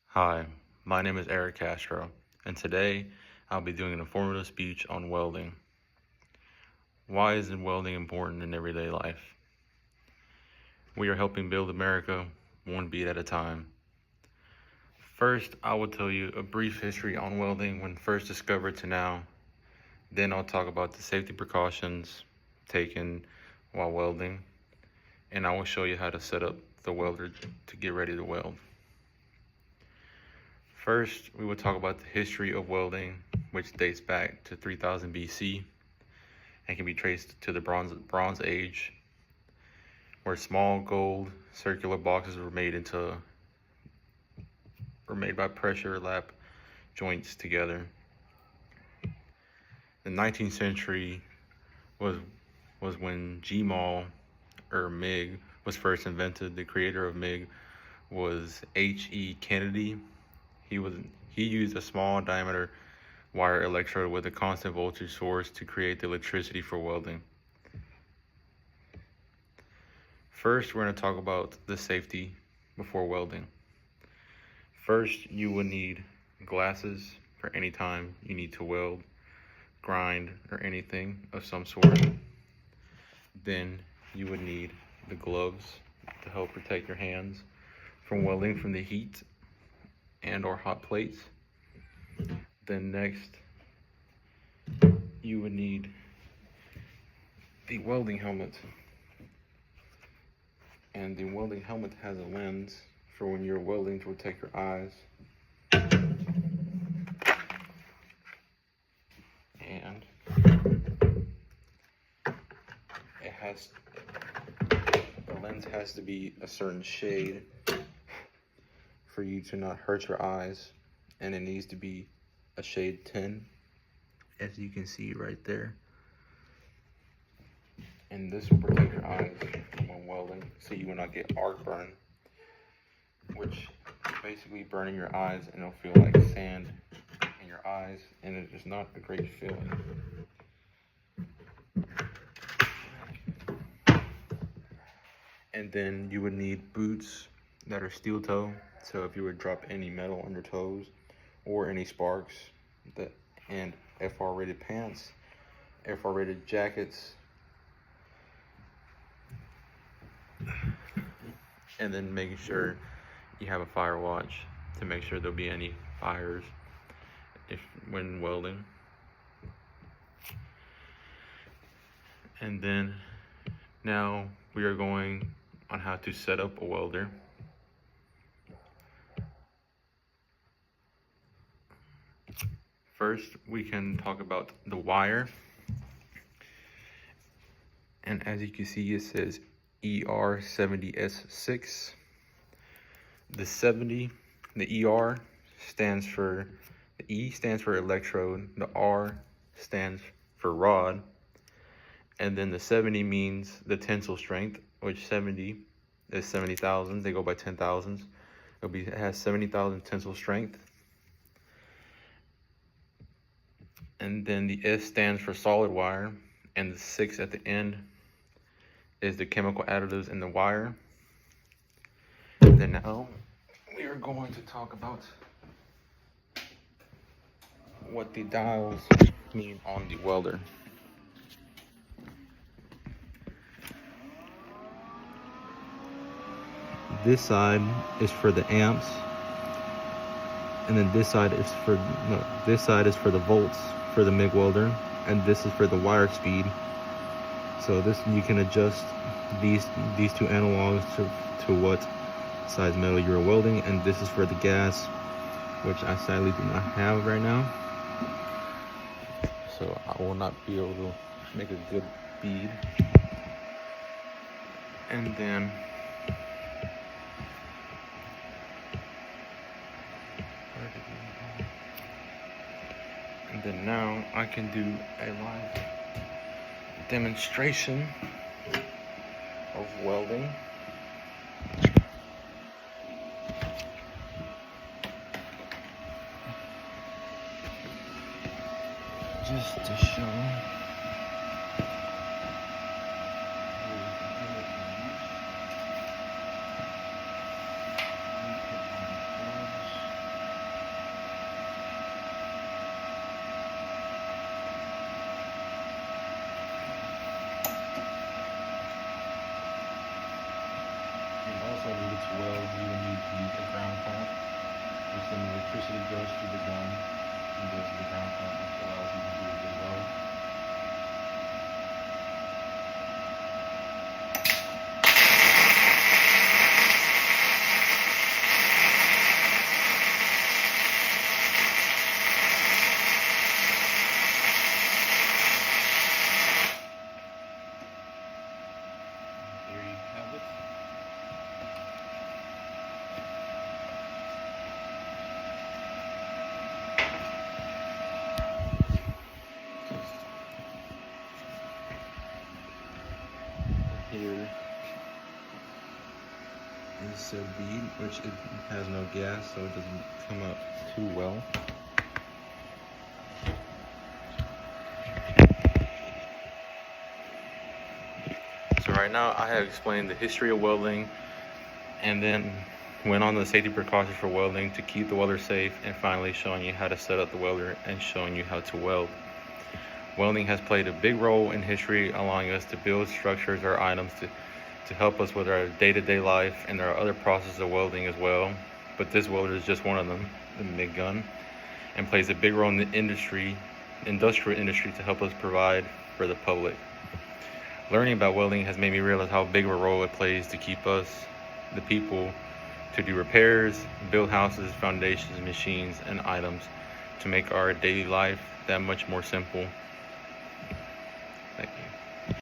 Hi, my name is Eric Castro, and today I'll be doing an informative speech on welding. Why is welding important in everyday life? We are helping build America one beat at a time. First, I will tell you a brief history on welding when first discovered to now. Then I'll talk about the safety precautions taken while welding, and I will show you how to set up the welder to get ready to weld. First, we will talk about the history of welding, which dates back to 3000 BC and can be traced to the Bronze Age, where small gold circular boxes were made by pressure lap joints together. The 19th century was when Gmall or MIG was first invented. The creator of MIG was H.E. Kennedy. He used a small diameter wire electrode with a constant voltage source to create the electricity for welding. First, we're going to talk about the safety before welding. First, you will need glasses for any time you need to weld, grind, or anything of some sort. Then you would need the gloves to help protect your hands from welding from the heat and or hot plates. Then next, you would need the welding helmet. And the welding helmet has a lens for when you're welding to protect your eyes. And the lens has to be a certain shade for you to not hurt your eyes, and it needs to be a shade 10, as you can see right there. And this will protect your eyes when welding, so you will not get arc burn, which is basically burning your eyes, and it'll feel like sand in your eyes, and it is not a great feeling. And then you would need boots that are steel toe, so if you would drop any metal on your toes or any sparks, and FR rated pants, FR rated jackets, and then making sure you have a fire watch to make sure there'll be any fires when welding. And then now we are going on how to set up a welder. First, we can talk about the wire. And as you can see, it says ER70S6. The 70, the ER stands for, the E stands for electrode, the R stands for rod, and then the 70 means the tensile strength, which 70 is 70,000. They go by 10,000s. It has 70,000 tensile strength. And then the S stands for solid wire, and the 6 at the end is the chemical additives in the wire. And then now we are going to talk about what the dials mean on the welder. This side is for the amps, and then this side is for the volts for the MIG welder, and this is for the wire speed. So this, you can adjust these two analogs to what size metal you're welding, and this is for the gas, which I sadly do not have right now, so I will not be able to make a good bead. And then now I can do a live demonstration of welding. Just to show. sous vide, which it has no gas, so it doesn't come up too well. So right now I have explained the history of welding and then went on the safety precautions for welding to keep the welder safe, and finally showing you how to set up the welder and showing you how to weld. Welding has played a big role in history, allowing us to build structures or items to help us with our day-to-day life, and there are other processes of welding as well, but this welder is just one of them, the MIG gun, and plays a big role in the industrial industry to help us provide for the public. Learning about welding has made me realize how big of a role it plays to keep us, the people, to do repairs, build houses, foundations, machines, and items to make our daily life that much more simple.